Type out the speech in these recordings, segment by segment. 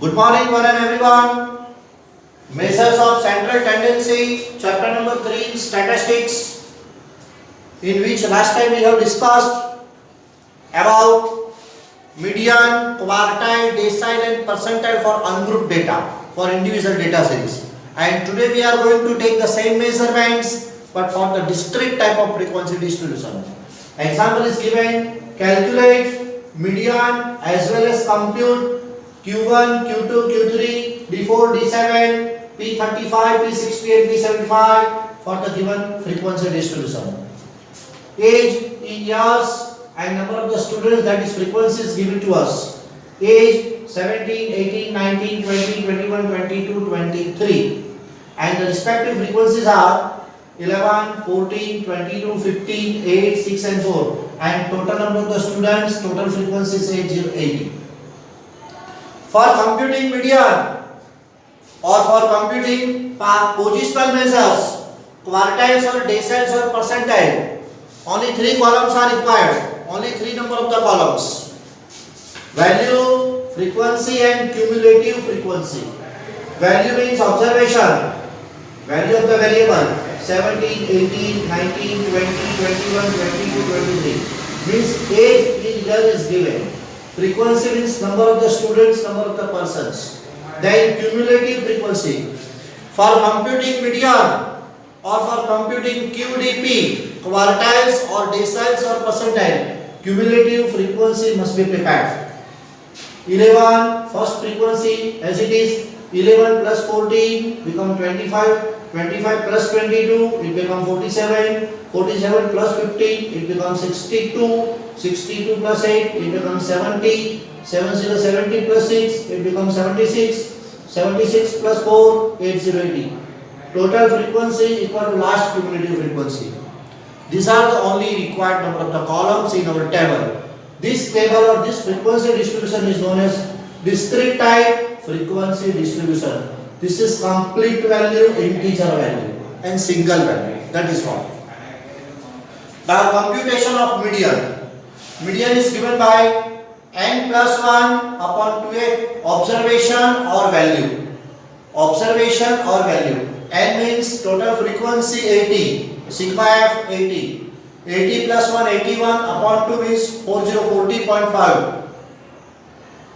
Good morning, one and everyone. Measures of central tendency, chapter number 3, statistics, in which last time we have discussed about median, quartile, decile, and percentile for ungrouped data for individual data series. And today we are going to take the same measurements but for the discrete type of frequency distribution. Example is given: calculate median as well as compute Q1, Q2, Q3, D4, D7, P35, P60 and P75 for the given frequency distribution. Age in years and number of the students, that is frequencies given to us. Age 17, 18, 19, 20, 21, 22, 23. And the respective frequencies are 11, 14, 22, 15, 8, 6 and 4. And total number of the students, total frequencies 80. For computing median or for computing positional measures, quartiles or deciles or percentile, only 3 columns are required. Only 3 number of the columns: value, frequency and cumulative frequency. Value means observation, value of the variable 17, 18, 19, 20, 21, 22, 23 means age in year is given. Frequency means number of the students, number of the persons. Then cumulative frequency. For computing median or for computing QDP, quartiles or deciles or percentile, cumulative frequency must be prepared. 11, first frequency as it is 11 plus 14 become 25. 25 plus 22, it becomes 47. 47 plus 15, it becomes 62. 62 plus 8, it becomes 70. 70 plus 6, it becomes 76. 76 plus 4, 80. Total frequency equal to last cumulative frequency. These are the only required number of the columns in our table. This table or this frequency distribution is known as discrete type frequency distribution. This is complete value, integer value and single value. That is what. Now computation of median. Median is given by n plus 1 upon 2a observation or value. Observation or value. N means total frequency 80. Sigma f 80. 80 plus 1 81 upon 2 means 4040.5.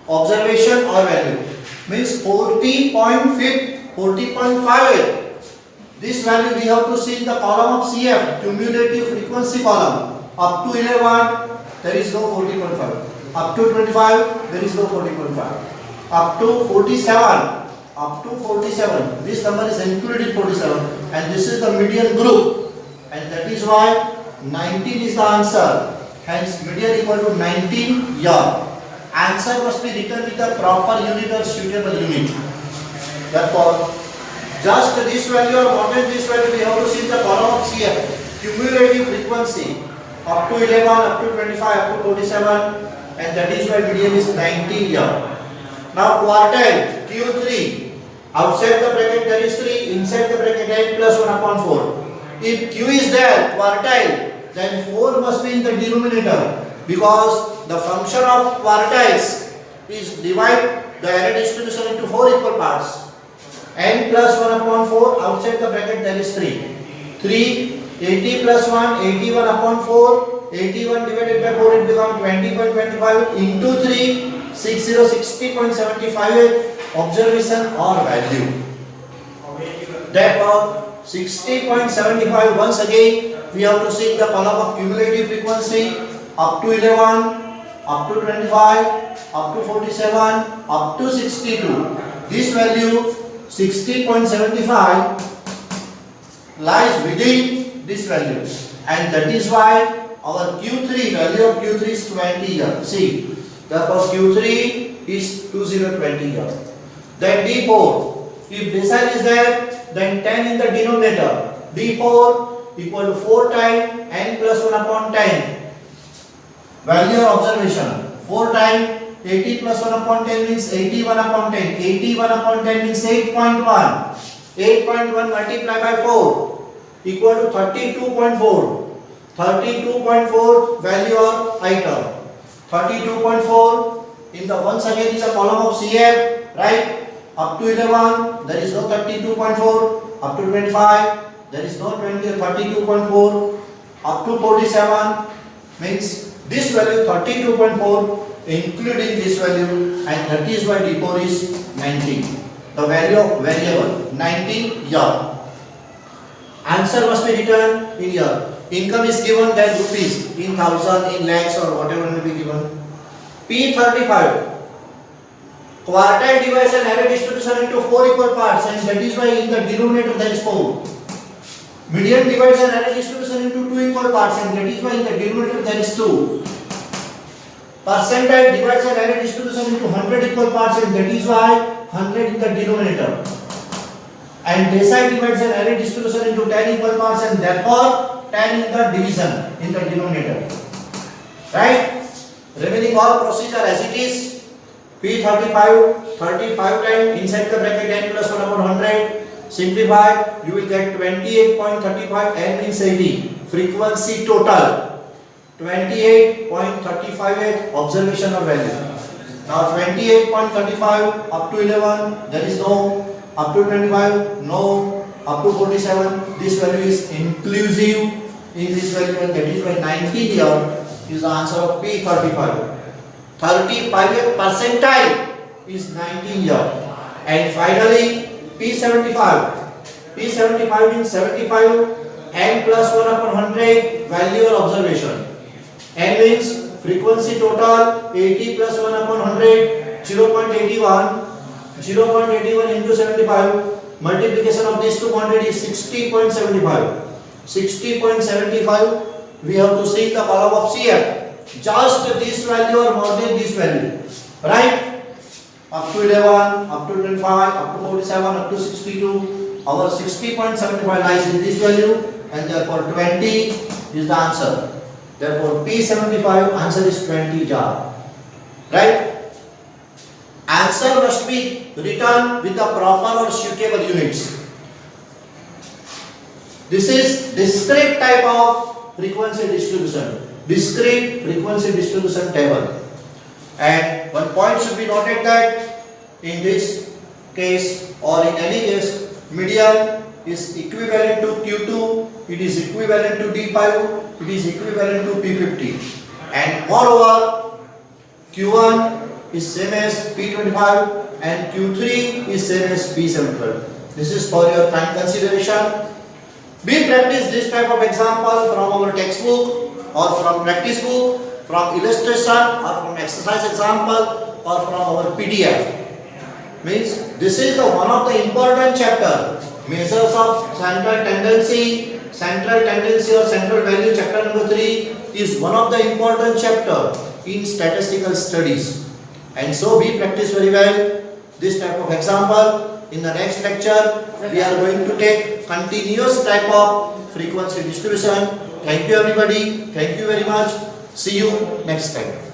Observation or value means 40.58. This value we have to see in the column of CF, cumulative frequency column. Up to 11 there is no 40.5. Up to 25 there is no 40.5. Up to 47 this number is included 47 and this is the median group, and that is why 19 is the answer. Hence median equal to 19 year. Answer must be written with the proper unit or suitable unit. Therefore, just this value or more than this value we have to see in the column of CF, cumulative frequency up to 11, up to 25, up to 47, and that is why median is 19 year. Now quartile Q3, outside the bracket there is 3, inside the bracket n plus 1 upon 4. If Q is there, quartile, then 4 must be in the denominator, because the function of quartiles is divide the array distribution into 4 equal parts. N plus 1 upon 4, outside the bracket there is 3. 80 plus 1, 81 upon 4, 81 divided by 4, it becomes 20.25 into 3, 60.75 observation or value. Therefore, 60.75 once again we have to see the column of cumulative frequency up to 11, up to 25, up to 47, up to 62. This value 60.75 lies within this value, and that is why our Q3 value of Q3 is 20 year. See, therefore Q3 is 2020 year. Then D4, if decile is there, then 10 in the denominator. D4 equal to 4 times n plus 1 upon 10. Value or observation. 4 times 80 plus 1 upon 10 means 81 upon 10. 81 upon 10 means 8.1. 8.1 multiplied by 4 equal to 32.4. 32.4 value or item. 32.4 in the once again in the column of CF right? Up to 11 there is no 32.4, up to 25 there is no 32.4, up to 47 means this value 32.4 including this value, and that is why D4 is 19. The value of variable 19 year. Answer must be written in year. Income is given then rupees, in thousand, in lakhs or whatever may be given. P35. Quartile divides an array distribution into 4 equal parts, and that is why in the denominator there is 4. Median divides an array distribution into 2 equal parts, and that is why in the denominator there is 2. Percentile divides an array distribution into 100 equal parts, and that is why 100 in the denominator. And decile divides an array distribution into 10 equal parts, and therefore 10 in the division in the denominator. Right? Remaining all procedure as it is. P35, 35 times inside the bracket n plus 1 upon 100. Simplify, you will get 28.35, n means 80. Frequency total 28.358 observational value. Now 28.35 up to 11 there is no, up to 25 no, up to 47 this value is inclusive in this value, and that is why 19 here is the answer of P35. 35th percentile is 19 here. And finally P75. P75 means 75 n plus 1 upon 100 value or observation. N means frequency total 80 plus 1 upon 100 0.81. 0.81 into 75, multiplication of these two quantities is 60.75. 60.75 we have to see the column of CF. Just this value or more than this value, right? Up to 11, up to 25, up to 47, up to 62. Our 60.75 lies in this value, and therefore 20 is the answer. Therefore P75 answer is 20 jar. Right? Answer must be written with the proper or suitable units. This is discrete type of frequency distribution. Discrete frequency distribution table. And one point should be noted that in this case or in any case, median is equivalent to Q2, it is equivalent to D5, it is equivalent to P50. And moreover, Q1 is same as P25 and Q3 is same as P712. This is for your time consideration. We practice this type of example from our textbook or from practice book, from illustration or from exercise example or from our PDF. Means this is the one of the important chapter. Measures of central tendency or central value, chapter number 3 is one of the important chapter in statistical studies. And so we practice very well this type of example. In the next lecture, we are going to take continuous type of frequency distribution. Thank you everybody. Thank you very much. See you next time.